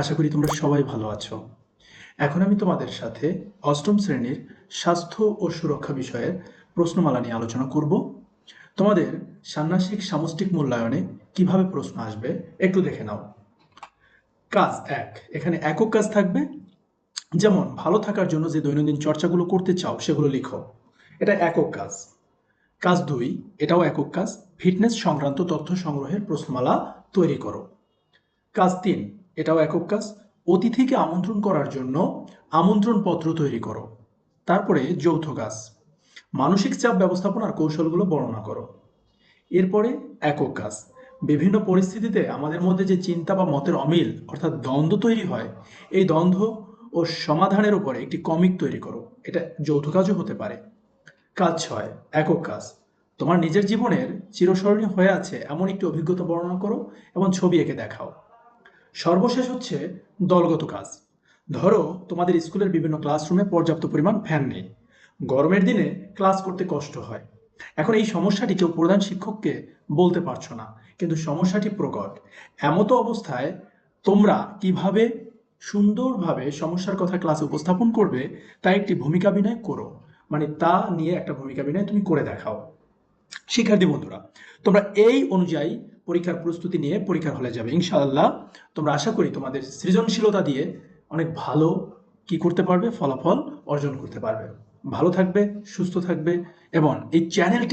আশা করি তোমরা সবাই ভালো আছো। এখন আমি তোমাদের সাথে অষ্টম শ্রেণীর স্বাস্থ্য ও সুরক্ষা বিষয়ের প্রশ্নমালা নিয়ে আলোচনা করব। তোমাদের ষান্মাসিক সামষ্টিক মূল্যায়নে কিভাবে প্রশ্ন আসবে একটু দেখে নাও। কাজ ১, এখানে একক কাজ থাকবে, যেমন ভালো থাকার জন্য যে দৈনন্দিন চর্চাগুলো করতে চাও সেগুলো লিখো, এটা একক কাজ। কাজ ২, এটাও একক কাজ, ফিটনেস সংক্রান্ত তথ্য সংগ্রহের প্রশ্নমালা তৈরি করো। কাজ ৩, এটাও একক কাজ, অতিথিকে আমন্ত্রণ করার জন্য আমন্ত্রণ পত্র তৈরি করো। তারপরে যৌথ কাজ, মানসিক চাপ ব্যবস্থাপনার কৌশলগুলো বর্ণনা করো। এরপরে একক কাজ, বিভিন্ন পরিস্থিতিতে আমাদের মধ্যে যে চিন্তা বা মতের অমিল অর্থাৎ দ্বন্দ্ব তৈরি হয়, এই দ্বন্দ্ব ও সমাধানের উপরে একটি কমিক তৈরি করো, এটা যৌথ কাজও হতে পারে। কাজ ৬, একক কাজ, তোমার নিজের জীবনের চিরস্মরণীয় হয়ে আছে এমন একটি অভিজ্ঞতা বর্ণনা করো এবং ছবি এঁকে দেখাও। সর্বশেষ হচ্ছে দলগত কাজ। ধরো তোমাদের স্কুলের বিভিন্ন ক্লাসরুমে পর্যাপ্ত পরিমাণ ফ্যান নেই, গরমের দিনে ক্লাস করতে কষ্ট হয়। এখন এই সমস্যাটি কেউ প্রধান শিক্ষককে বলতে পারছো না, কিন্তু সমস্যাটি প্রকট। এমতো অবস্থায় তোমরা কিভাবে সুন্দরভাবে সমস্যার কথা ক্লাসে উপস্থাপন করবে তা একটি ভূমিকাভিনয় করো, মানে তা নিয়ে একটা ভূমিকাভিনয় তুমি করে দেখাও। শিক্ষার্থী বন্ধুরা, তোমরা এই অনুযায়ী পরীক্ষার প্রস্তুতি নিয়ে পরীক্ষার হলে যাবে ইনশাআল্লাহ। তোমরা আশা করি তোমাদের সৃজনশীলতা দিয়ে অনেক ভালো কি করতে পারবে, ফলাফল অর্জন করতে পারবে। ভালো থাকবে, সুস্থ থাকবে এবং এই চ্যানেলটি